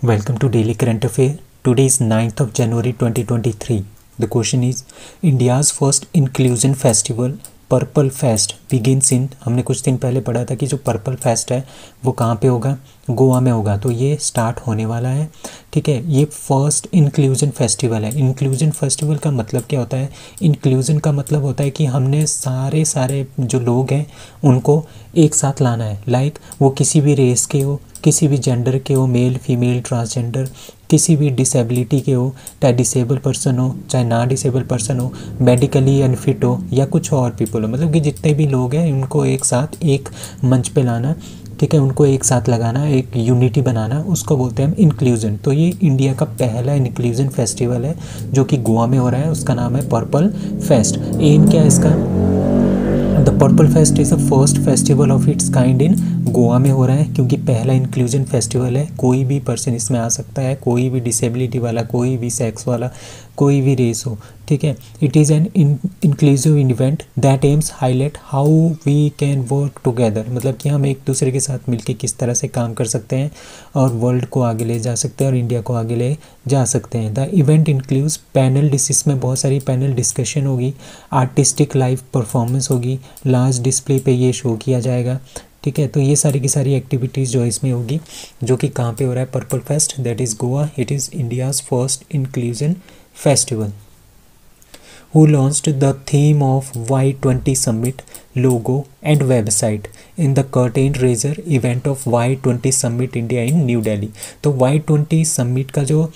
Welcome to Daily Current Affair. Today is 9th of January 2023. The question is India's first inclusion festival purple fest begins इन, हमने कुछ दिन पहले पढ़ा था कि जो पर्पल फेस्ट है वो कहाँ पे होगा, गोवा में होगा। तो ये स्टार्ट होने वाला है। ठीक है, ये फर्स्ट इंक्लूजन फेस्टिवल है। इंक्लूजन फेस्टिवल का मतलब क्या होता है? इंक्लूजन का मतलब होता है कि हमने सारे जो लोग हैं उनको एक साथ लाना है। लाइक वो किसी भी रेस के हो, किसी भी जेंडर के हो, मेल फीमेल ट्रांसजेंडर, किसी भी डिसेबिलिटी के हो, चाहे डिसेबल पर्सन हो चाहे ना डिसेबल पर्सन हो, मेडिकली अनफिट हो या कुछ और पीपल हो, मतलब कि जितने भी लोग हैं उनको एक साथ एक मंच पे लाना। ठीक है, उनको एक साथ लगाना, एक यूनिटी बनाना, उसको बोलते हैं हम इंक्लूजन। तो ये इंडिया का पहला इंक्लूजन फेस्टिवल है जो कि गोवा में हो रहा है। उसका नाम है पर्पल फेस्ट। एम क्या है इसका? The purple fest is the first festival of its kind in Goa में हो रहा है क्योंकि पहला इंक्लूजन फेस्टिवल है। कोई भी पर्सन इसमें आ सकता है, कोई भी डिसेबिलिटी वाला, कोई भी सेक्स वाला, कोई भी रेस हो। ठीक है, it is an inclusive event that aims highlight how we can work together, मतलब कि हम एक दूसरे के साथ मिलकर किस तरह से काम कर सकते हैं और वर्ल्ड को आगे ले जा सकते हैं और इंडिया को आगे ले जा सकते हैं। द इवेंट इंक्लूड्स पैनल इसमें बहुत सारी पैनल डिस्कशन होगी, आर्टिस्टिक लाइव परफॉर्मेंस होगी, लार्ज डिस्प्ले पे ये शो किया जाएगा। ठीक है, तो ये सारी की सारी एक्टिविटीज़ जो इसमें होगी, जो कि कहाँ पे हो रहा है? Purple fest, that is Goa. It is India's first inclusion festival. Who launched the theme of Y20 Summit logo and website in the curtain raiser event of Y20 Summit India in New Delhi। तो Y20 Summit का जो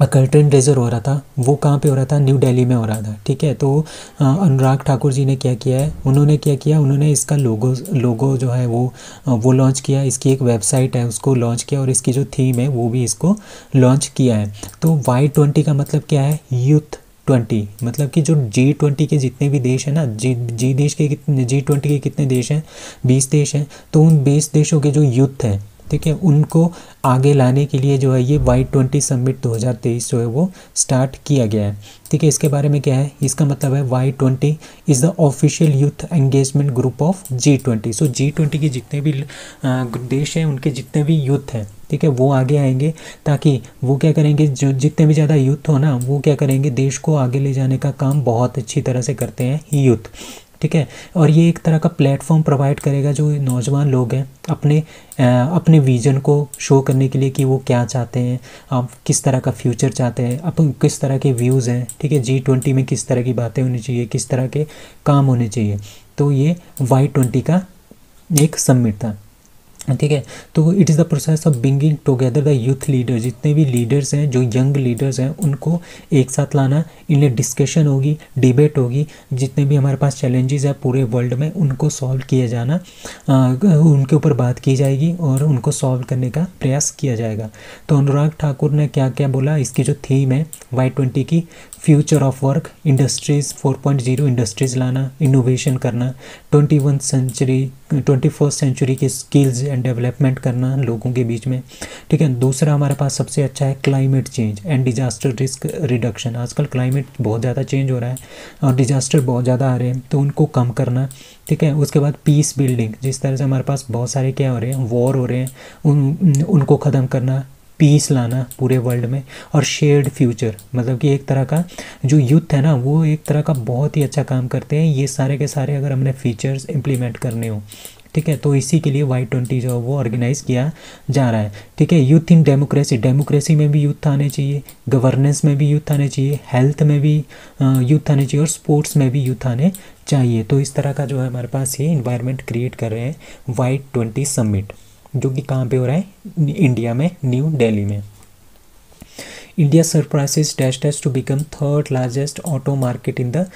curtain raiser हो रहा था वो कहाँ पे हो रहा था? न्यू दिल्ली में हो रहा था। ठीक है, तो अनुराग ठाकुर जी ने क्या किया है, उन्होंने क्या किया, उन्होंने इसका लोगो जो है वो लॉन्च किया। इसकी एक वेबसाइट है उसको लॉन्च किया और इसकी जो थीम है वो भी इसको लॉन्च किया है। तो Y20 का मतलब क्या है? यूथ 20, मतलब कि जो G20 के जितने भी देश हैं ना, G20 के कितने देश हैं? 20 देश हैं। तो उन 20 देशों के जो यूथ हैं, ठीक है, उनको आगे लाने के लिए जो है ये Y20 समिट 2023 जो है वो स्टार्ट किया गया है। ठीक है, इसके बारे में क्या है? इसका मतलब है Y20 is the official youth engagement group of G20। So G20 के जितने भी देश हैं उनके जितने भी यूथ हैं, ठीक है, वो आगे आएंगे ताकि वो क्या करेंगे, जो जितने भी ज़्यादा यूथ हो ना वो क्या करेंगे, देश को आगे ले जाने का काम बहुत अच्छी तरह से करते हैं यूथ। ठीक है, और ये एक तरह का प्लेटफॉर्म प्रोवाइड करेगा जो नौजवान लोग हैं अपने विजन को शो करने के लिए कि वो क्या चाहते हैं, आप किस तरह का फ्यूचर चाहते हैं, अपन किस तरह के व्यूज़ हैं। ठीक है, G20 में किस तरह की बातें होनी चाहिए, किस तरह के काम होने चाहिए। तो ये Y20 का एक समिट था। ठीक है, तो it is the process of bringing together the youth leader, जितने भी लीडर्स हैं, जो यंग लीडर्स हैं, उनको एक साथ लाना। इनमें डिस्कशन होगी, डिबेट होगी, जितने भी हमारे पास चैलेंजेस हैं पूरे वर्ल्ड में उनको सॉल्व किया जाना, उनके ऊपर बात की जाएगी और उनको सॉल्व करने का प्रयास किया जाएगा। तो अनुराग ठाकुर ने क्या क्या बोला? इसकी जो थीम है Y20 की, future of work, industries 4.0, industries लाना, इनोवेशन करना, 21st सेंचुरी के स्किल्स एंड डेवलपमेंट करना लोगों के बीच में। ठीक है, दूसरा हमारे पास सबसे अच्छा है climate change and disaster risk reduction. आजकल क्लाइमेट बहुत ज़्यादा चेंज हो रहा है और डिजास्टर बहुत ज़्यादा आ रहे हैं, तो उनको कम करना। ठीक है, उसके बाद पीस बिल्डिंग, जिस तरह से हमारे पास बहुत सारे क्या हो रहे हैं, वॉर हो रहे हैं, उनको ख़त्म करना, पीस लाना पूरे वर्ल्ड में। और शेयर्ड फ्यूचर, मतलब कि एक तरह का जो यूथ है ना वो एक तरह का बहुत ही अच्छा काम करते हैं ये सारे के सारे, अगर हमने फीचर्स इम्प्लीमेंट करने हो। ठीक है, तो इसी के लिए Y20 जो है वो ऑर्गेनाइज़ किया जा रहा है। ठीक है, यूथ इन डेमोक्रेसी, डेमोक्रेसी में भी यूथ आने चाहिए, गवर्नेंस में भी यूथ आने चाहिए, हेल्थ में भी यूथ आने चाहिए और स्पोर्ट्स में भी यूथ आने चाहिए। तो इस तरह का जो है हमारे पास ये इन्वायरमेंट क्रिएट कर रहे हैं Y20 समिट, जो कि कहाँ पे हो रहा है? इंडिया में, न्यू दिल्ली में। India surprises dash to become third largest auto market in the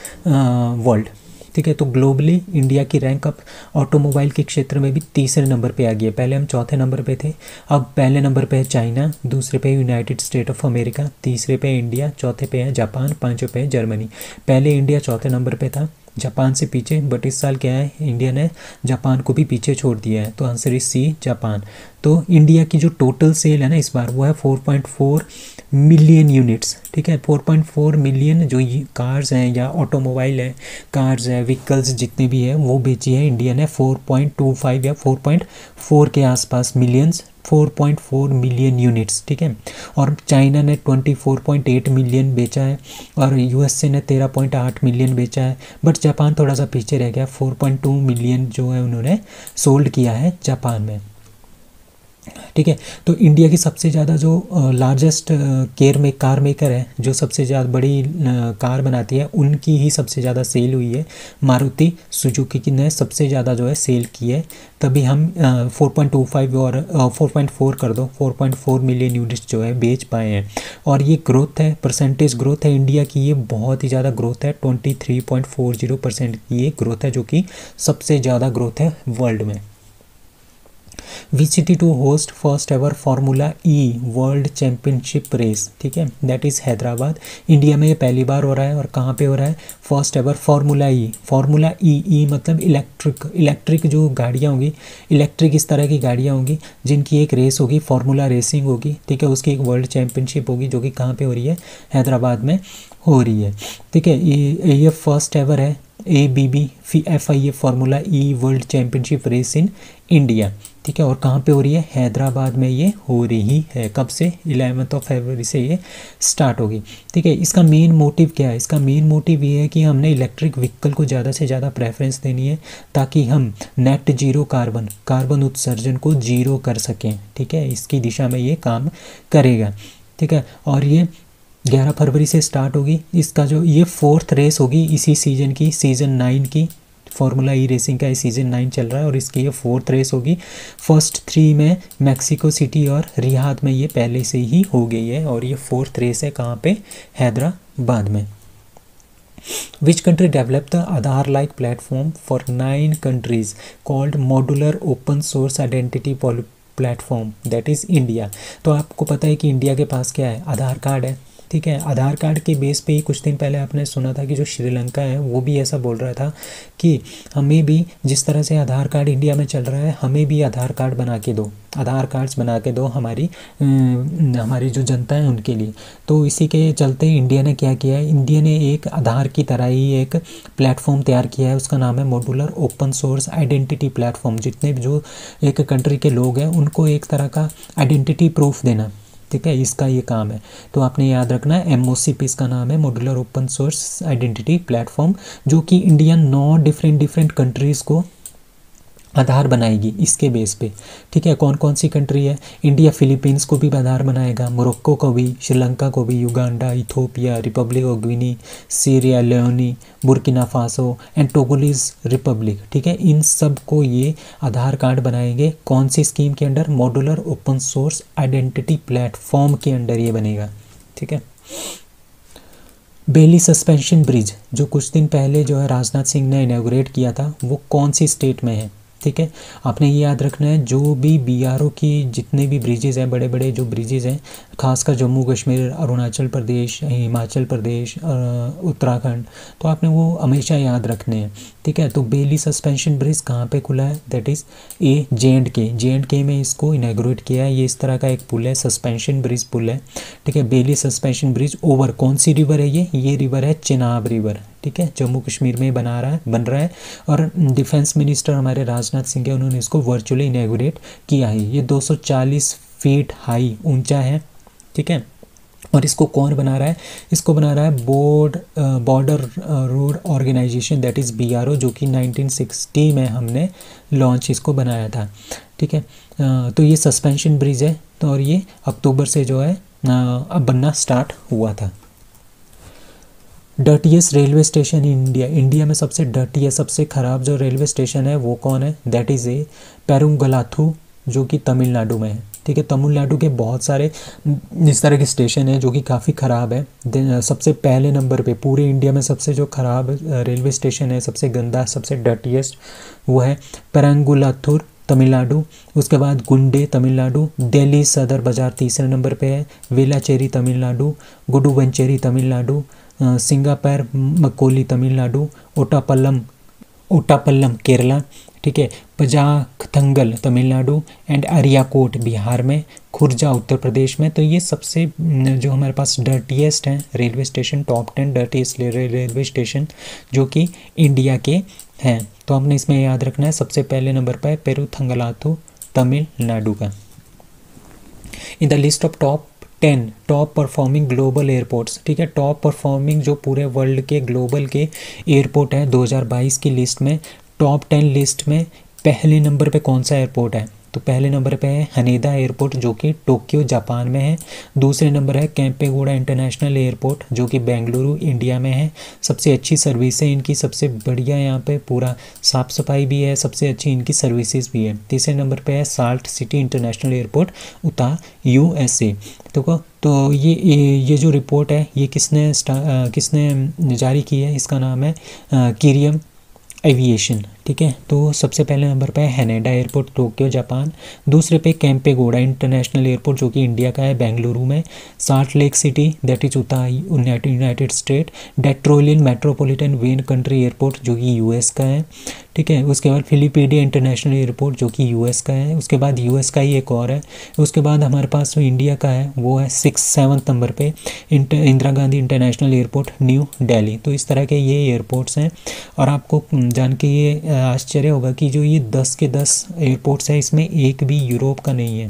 world. ठीक है, तो ग्लोबली इंडिया की रैंक अब ऑटोमोबाइल के क्षेत्र में भी तीसरे नंबर पे आ गई है। पहले हम चौथे नंबर पे थे, अब पहले नंबर पे है चाइना, दूसरे पे यूनाइटेड स्टेट ऑफ अमेरिका, तीसरे पे इंडिया, चौथे पे है जापान, पांचवें पे है जर्मनी। पहले इंडिया चौथे नंबर पे था, जापान से पीछे, बट इस साल क्या है, इंडिया ने जापान को भी पीछे छोड़ दिया है। तो आंसर इज सी, जापान। तो इंडिया की जो टोटल सेल है ना इस बार वो है 4.4 मिलियन यूनिट्स। ठीक है, 4.4 मिलियन जो कार्स हैं या ऑटोमोबाइल है, कार्स है, व्हीकल्स जितने भी है वो बेची है इंडिया ने 4.25 या 4.4 के आसपास मिलियंस 4.4 मिलियन यूनिट्स, ठीक है। और चाइना ने 24.8 मिलियन बेचा है और यूएसए ने 13.8 मिलियन बेचा है। बट जापान थोड़ा सा पीछे रह गया, 4.2 मिलियन जो है उन्होंने सोल्ड किया है जापान में, ठीक है। तो इंडिया की सबसे ज़्यादा जो लार्जेस्ट कार मेकर है, जो सबसे ज़्यादा बड़ी कार बनाती है, उनकी ही सबसे ज़्यादा सेल हुई है। मारुति सुजुकी की ने सबसे ज़्यादा जो है सेल की है, तभी हम 4.25 और 4.4 कर दो, 4.4 मिलियन यूनिट्स जो है बेच पाए हैं। और ये ग्रोथ है, परसेंटेज ग्रोथ है इंडिया की, ये बहुत ही ज़्यादा ग्रोथ है, 23.40% की ये ग्रोथ है, जो कि सबसे ज़्यादा ग्रोथ है वर्ल्ड में। Which city to host first ever formula E world championship race, ठीक है, दैट इज़ हैदराबाद। इंडिया में ये पहली बार हो रहा है। और कहाँ पे हो रहा है? फर्स्ट एवर फार्मूला ई मतलब इलेक्ट्रिक जो गाड़ियाँ होंगी, इलेक्ट्रिक इस तरह की गाड़ियाँ होंगी जिनकी एक रेस होगी, फार्मूला रेसिंग होगी, ठीक है। उसकी एक वर्ल्ड चैम्पियनशिप होगी जो कि कहाँ पे हो रही है? हैदराबाद में हो रही है, ठीक है। ये फर्स्ट एवर है FIA formula E world championship race in India, ठीक है। और कहाँ पे हो रही है? हैदराबाद में ये हो रही है। कब से? 11 फरवरी से ये स्टार्ट होगी, ठीक है। इसका मेन मोटिव क्या है? इसका मेन मोटिव ये है कि हमने इलेक्ट्रिक व्हीकल को ज़्यादा से ज़्यादा प्रेफरेंस देनी है, ताकि हम नेट जीरो कार्बन उत्सर्जन को जीरो कर सकें, ठीक है। इसकी दिशा में ये काम करेगा, ठीक है। और ये 11 फरवरी से स्टार्ट होगी। इसका जो ये 4th रेस होगी इसी सीज़न की, सीज़न 9 की। फार्मूला ई रेसिंग का सीज़न 9 चल रहा है और इसकी ये 4th रेस होगी। फर्स्ट 3 में मैक्सिको सिटी और रियाद में ये पहले से ही हो गई है, और ये 4th रेस है कहाँ पे? हैदराबाद में। Which country developed the Aadhaar-like platform for 9 countries called Modular Open Source Identity Platform, that is India। तो आपको पता है कि इंडिया के पास क्या है? आधार कार्ड है, ठीक है। आधार कार्ड के बेस पे ही कुछ दिन पहले आपने सुना था कि जो श्रीलंका है वो भी ऐसा बोल रहा था कि हमें भी जिस तरह से आधार कार्ड इंडिया में चल रहा है, हमें भी आधार कार्ड बना के दो, आधार कार्ड्स बना के दो हमारी जो जनता है उनके लिए। तो इसी के चलते इंडिया ने क्या किया है? इंडिया ने एक आधार की तरह ही एक प्लेटफॉर्म तैयार किया है, उसका नाम है modular open source identity platform. जितने भी जो एक कंट्री के लोग हैं उनको एक तरह का आइडेंटिटी प्रूफ देना, ठीक है, इसका ये काम है। तो आपने याद रखना है MOCP इसका नाम है, modular open source identity platform, जो कि इंडिया 9 डिफरेंट कंट्रीज़ को आधार बनाएगी इसके बेस पे, ठीक है। कौन कौन सी कंट्री है? इंडिया फिलीपींस को भी आधार बनाएगा, मोरक्को को भी, श्रीलंका को भी, Uganda, Ethiopia, Republic of Guinea, Sierra Leone, Burkina Faso and Togolese Republic, ठीक है। इन सब को ये आधार कार्ड बनाएंगे। कौन सी स्कीम के under? Modular open source identity platform के अंडर ये बनेगा, ठीक है। बेली सस्पेंशन ब्रिज जो कुछ दिन पहले जो है राजनाथ सिंह ने इनॉग्रेट किया था, वो कौन सी स्टेट में है? ठीक है, आपने ये याद रखना है, जो भी BRO की जितने भी ब्रिजेज़ हैं, बड़े बड़े जो ब्रिजेज़ हैं, खासकर जम्मू कश्मीर, अरुणाचल प्रदेश, हिमाचल प्रदेश, उत्तराखंड, तो आपने वो हमेशा याद रखने हैं, ठीक है। तो बेली सस्पेंशन ब्रिज कहाँ पे खुला है? दैट इज़ J&K में इसको इनॉग्रेट किया है। ये इस तरह का एक पुल है, सस्पेंशन ब्रिज पुल है, ठीक है। बेली सस्पेंशन ब्रिज ओवर कौन सी रिवर है? ये रिवर है चिनाब रिवर, ठीक है, जम्मू कश्मीर में बन रहा है। और डिफेंस मिनिस्टर हमारे राजनाथ सिंह है, उन्होंने इसको वर्चुअली इनॉग्रेट किया है। ये 240 फीट हाई ऊंचा है, ठीक है। और इसको कौन बना रहा है? इसको बना रहा है border road organisation, that is BRO, जो कि 1960 में हमने लॉन्च इसको बनाया था, ठीक है। तो ये सस्पेंशन ब्रिज है, तो और ये अक्टूबर से जो है अब बनना स्टार्ट हुआ था। Dirtiest railway station in India में सबसे डर्टी है, सबसे ख़राब जो रेलवे स्टेशन है वो कौन है? दैट इज़ पेरुंगलाथू, जो कि तमिलनाडु में है, ठीक है। तमिलनाडु के बहुत सारे इस तरह के स्टेशन हैं जो कि काफ़ी ख़राब है। सबसे पहले नंबर पे पूरे इंडिया में सबसे जो ख़राब रेलवे स्टेशन है, सबसे गंदा, सबसे डर्टीएस्ट, वो है पेरंगुलाथुर तमिलनाडु। उसके बाद गुंडे तमिलनाडु, दिल्ली सदर बाज़ार तीसरे नंबर पे है, वेलाचेरी तमिलनाडु, गुडुवंचेरी तमिलनाडु, सिंगापुर मकोली तमिलनाडु, ओटापल्लम केरला, ठीक है, पजाकथंगल तमिलनाडु एंड अरियाकोट बिहार में, खुर्जा उत्तर प्रदेश में। तो ये सबसे जो हमारे पास डर्टीएस्ट हैं railway station, top 10 dirtiest railway station जो कि इंडिया के हैं। तो आपने इसमें याद रखना है, सबसे पहले नंबर पर पेरुथंगलाथु तमिलनाडु का। In the list of top 10 top performing global airports, ठीक है, टॉप परफॉर्मिंग जो पूरे वर्ल्ड के ग्लोबल के एयरपोर्ट है 2022 की लिस्ट में, टॉप 10 लिस्ट में पहले नंबर पे कौन सा एयरपोर्ट है? तो पहले नंबर पे है हनेदा एयरपोर्ट जो कि टोक्यो जापान में है। दूसरे नंबर है केम्पेगौड़ा इंटरनेशनल एयरपोर्ट जो कि बेंगलुरु इंडिया में है। सबसे अच्छी सर्विस है इनकी, सबसे बढ़िया यहाँ पे पूरा साफ़ सफाई भी है, सबसे अच्छी इनकी सर्विसेज भी है। तीसरे नंबर पे है साल्ट सिटी इंटरनेशनल एयरपोर्ट उता USA। तो ये जो रिपोर्ट है ये किसने जारी की है? इसका नाम है किरियम एविएशन, ठीक है। तो सबसे पहले नंबर पे है हैनेडा एयरपोर्ट टोक्यो जापान, दूसरे पे केम्पेगौड़ा इंटरनेशनल एयरपोर्ट जो कि इंडिया का है बेंगलुरु में, Salt Lake City that is Utah United State, Detroit Metropolitan Wayne County airport जो कि US का है, ठीक है। उसके बाद फिलिपीडिया इंटरनेशनल एयरपोर्ट जो कि US का है। उसके बाद US का ही एक और है। उसके बाद हमारे पास जो इंडिया का है वो है 7th नंबर पे Indira Gandhi international airport new Delhi. तो इस तरह के ये एयरपोर्ट्स हैं। और आपको जान के ये आश्चर्य होगा कि जो ये 10 के 10 एयरपोर्ट्स हैं इसमें एक भी यूरोप का नहीं है,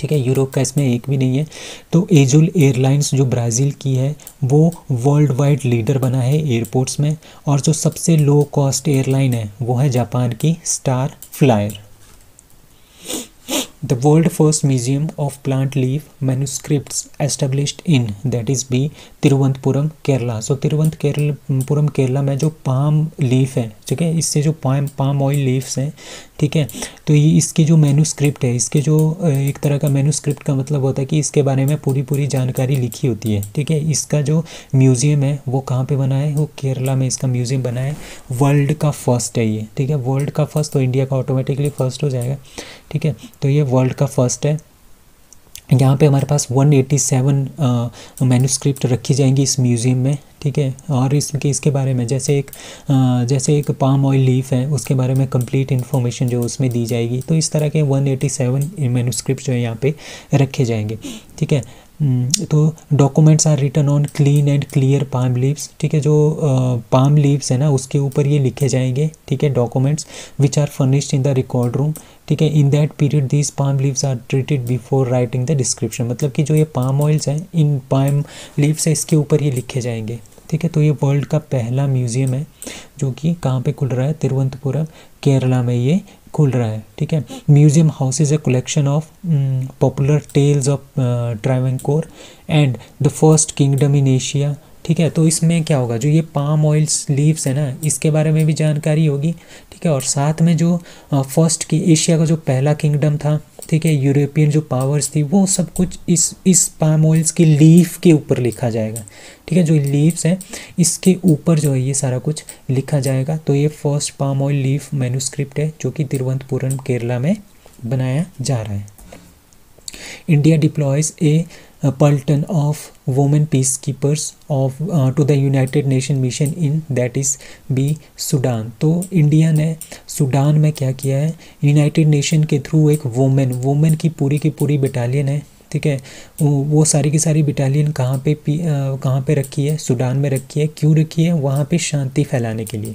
ठीक है, यूरोप का इसमें एक भी नहीं है। तो एजुल एयरलाइंस जो ब्राज़ील की है वो वर्ल्ड वाइड लीडर बना है एयरपोर्ट्स में। और जो सबसे लो कॉस्ट एयरलाइन है वो है जापान की star flyer. The world first museum of plant leaf manuscripts established in that is B Thiruvananthapuram Kerala. सो तिरुवनंतपुरम केरला में जो पाम लीफ है, ठीक है, इससे जो पाम ऑयल लीव्स हैं, ठीक है, तो ये इसकी जो मैन्युस्क्रिप्ट है, इसके जो एक तरह का मैन्युस्क्रिप्ट का मतलब होता है कि इसके बारे में पूरी जानकारी लिखी होती है, ठीक है। इसका जो म्यूज़ियम है वो कहाँ पे बना है? वो केरला में इसका म्यूज़ियम बना है। वर्ल्ड का फर्स्ट है ये, ठीक है, वर्ल्ड का फर्स्ट, तो इंडिया का ऑटोमेटिकली फर्स्ट हो जाएगा, ठीक है। तो ये वर्ल्ड का फर्स्ट है। यहाँ पे हमारे पास 187 मैन्युस्क्रिप्ट रखी जाएंगी इस म्यूज़ियम में, ठीक है। और इसके बारे में जैसे एक पाम ऑयल लीफ है उसके बारे में कंप्लीट इन्फॉर्मेशन जो उसमें दी जाएगी। तो इस तरह के 187 मैन्युस्क्रिप्ट जो है यहाँ पे रखे जाएंगे, ठीक है। तो documents are written on clean and clear palm leaves, ठीक है, जो पाम लीव्स है ना उसके ऊपर ये लिखे जाएंगे, ठीक है, documents which are furnished in the record room, ठीक है। In that period these palm leaves are treated before writing the description, मतलब कि जो ये पाम ऑयल्स हैं इन पाम लीव्स है इसके ऊपर ये लिखे जाएंगे, ठीक है। तो ये वर्ल्ड का पहला म्यूज़ियम है जो कि कहाँ पे खुल रहा है? तिरुवनंतपुरम केरला में ये खुल रहा है, ठीक है। Museum house is a collection of popular tales of Travancore and the first kingdom in Asia, ठीक है। तो इसमें क्या होगा? जो ये पाम ऑयल्स लीव्स है ना इसके बारे में भी जानकारी होगी, ठीक है। और साथ में जो फर्स्ट की एशिया का जो पहला किंगडम था, ठीक है, यूरोपियन जो पावर्स थी, वो सब कुछ इस पाम ऑयल्स की लीफ के ऊपर लिखा जाएगा, ठीक है। जो लीव्स हैं इसके ऊपर जो है ये सारा कुछ लिखा जाएगा। तो ये first palm oil leaf manuscript है जो कि तिरुवनंतपुरम केरला में बनाया जा रहा है। India deploys a platoon of women peacekeepers of to the United Nation mission in that is B Sudan. तो इंडिया ने सूडान में क्या किया है? यूनाइटेड नेशन के थ्रू एक वुमेन की पूरी बटालियन है, ठीक है। वो सारी की सारी बटालियन कहाँ पे रखी है? सूडान में रखी है। क्यों रखी है? वहाँ पे शांति फैलाने के लिए,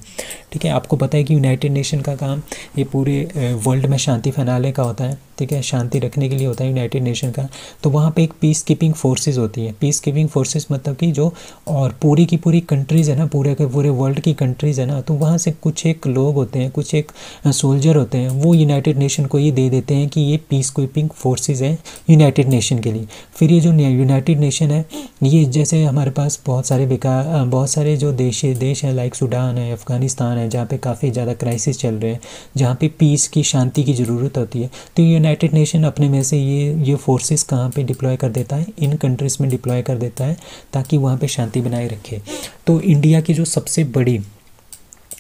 ठीक है। आपको पता है कि यूनाइटेड नेशन का काम ये पूरे वर्ल्ड में शांति फैलाने का होता है, ठीक है, शांति रखने के लिए होता है यूनाइटेड नेशन का। तो वहाँ पे एक पीस कीपिंग फोर्सेस होती है। पीस कीपिंग फोर्सेस मतलब कि जो और पूरी की पूरी कंट्रीज़ है ना, पूरे के पूरे वर्ल्ड की कंट्रीज़ है ना, तो वहाँ से कुछ एक लोग होते हैं, कुछ एक सोल्जर होते हैं, वो यूनाइटेड नेशन को ये दे देते हैं कि ये पीस कीपिंग फोर्सेस हैं यूनाइटेड नेशन के लिए। फिर ये जो यूनाइटेड नेशन है ये जैसे हमारे पास बहुत सारे जो देश हैं लाइक सूडान है, अफ़गानिस्तान है, जहाँ पे काफ़ी ज़्यादा क्राइसिस चल रहे हैं, जहाँ पे पीस की शांति की ज़रूरत होती है। तो यूनाइटेड नेशन अपने में से ये फोर्सेस कहाँ पे डिप्लॉय कर देता है? इन कंट्रीज़ में डिप्लॉय कर देता है ताकि वहाँ पे शांति बनाए रखे। तो इंडिया की जो सबसे बड़ी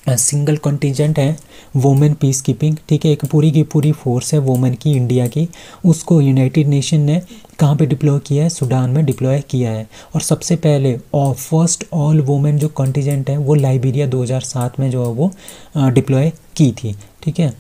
सिंगल कंटिजेंट है वुमेन पीस कीपिंग, ठीक है, एक पूरी की पूरी फोर्स है वुमेन की इंडिया की, उसको यूनाइटेड नेशन ने कहाँ पे डिप्लॉय किया है? सूडान में डिप्लॉय किया है। और सबसे पहले और फर्स्ट ऑल वुमेन जो कंटिजेंट है वो लाइबेरिया 2007 में जो है वो डिप्लॉय की थी, ठीक है।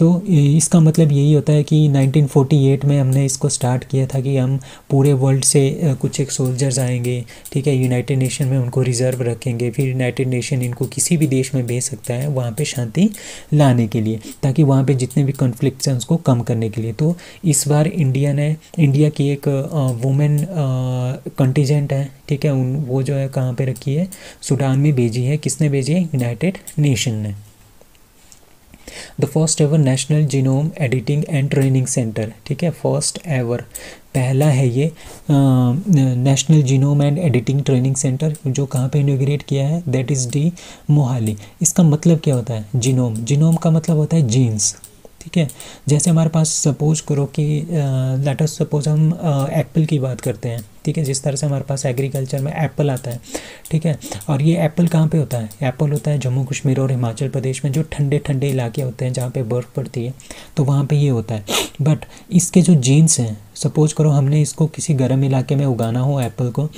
तो इसका मतलब यही होता है कि 1948 में हमने इसको स्टार्ट किया था कि हम पूरे वर्ल्ड से कुछ एक सोल्जर्स आएंगे, ठीक है, यूनाइटेड नेशन में उनको रिज़र्व रखेंगे, फिर यूनाइटेड नेशन इनको किसी भी देश में भेज सकता है वहाँ पे शांति लाने के लिए, ताकि वहाँ पे जितने भी कॉन्फ्लिक्ट्स हैं उसको कम करने के लिए। तो इस बार इंडिया की एक वुमेन कंटिजेंट है, ठीक है, वो जो है कहाँ पे रखी है, सूडान में भेजी है। किसने भेजी है? यूनाइटेड नेशन ने। The first ever national genome editing and training centre, ठीक है, फर्स्ट एवर, पहला है ये national genome and editing training centre, जो कहाँ पे इनॉग्रेट किया है, दैट इज़ डी मोहाली। इसका मतलब क्या होता है? जीनोम, जीनोम का मतलब होता है जीन्स, ठीक है। जैसे हमारे पास सपोज करो कि लेट अस सपोज हम एप्पल की बात करते हैं, ठीक है, जिस तरह से हमारे पास एग्रीकल्चर में एप्पल आता है, ठीक है, और ये एप्पल कहाँ पे होता है? एप्पल होता है जम्मू कश्मीर और हिमाचल प्रदेश में, जो ठंडे ठंडे इलाके होते हैं जहाँ पे बर्फ़ पड़ती है, तो वहाँ पे ये होता है। बट इसके जो जीन्स हैं, सपोज करो हमने इसको किसी गर्म इलाके में उगाना हो एप्पल को,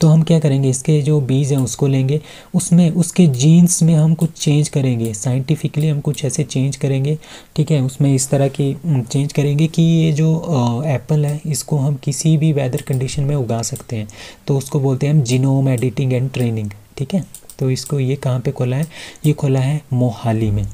तो हम क्या करेंगे, इसके जो बीज हैं उसको लेंगे, उसमें उसके जीन्स में हम कुछ चेंज करेंगे, साइंटिफिकली हम कुछ ऐसे चेंज करेंगे, ठीक है, उसमें इस तरह की चेंज करेंगे कि ये जो एप्पल है इसको हम किसी भी वेदर कंडीशन में उगा सकते हैं, तो उसको बोलते हैं हम जीनोम एडिटिंग एंड ट्रेनिंग, ठीक है। तो इसको ये कहाँ पे खोला है? ये खोला है मोहाली में,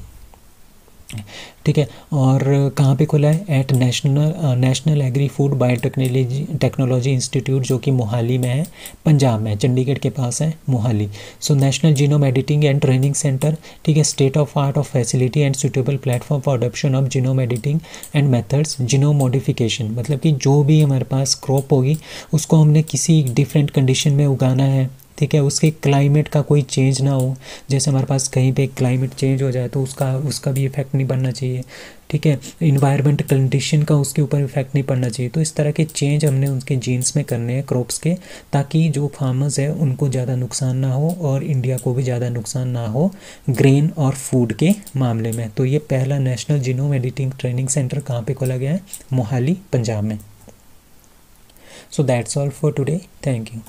ठीक है। और कहाँ पे खोला है? At national agri food biotechnology institute, जो कि मोहाली में है, पंजाब में, चंडीगढ़ के पास है Mohali. So national genome editing and training centre, ठीक है, state of art of facility and suitable platform for adoption of genome editing and methods, genome modification, मतलब कि जो भी हमारे पास क्रॉप होगी उसको हमने किसी डिफरेंट कंडीशन में उगाना है, ठीक है, उसके क्लाइमेट का कोई चेंज ना हो, जैसे हमारे पास कहीं पे क्लाइमेट चेंज हो जाए तो उसका भी इफेक्ट नहीं पड़ना चाहिए, ठीक है, इन्वायरमेंट कंडीशन का उसके ऊपर इफेक्ट नहीं पड़ना चाहिए। तो इस तरह के चेंज हमने उनके जीन्स में करने हैं क्रॉप्स के, ताकि जो फार्मर्स है उनको ज़्यादा नुकसान ना हो और इंडिया को भी ज़्यादा नुकसान ना हो ग्रेन और फूड के मामले में। तो ये पहला national genome editing training centre कहाँ पे खोला गया है? मोहाली, पंजाब में। So that's all for today, thank you.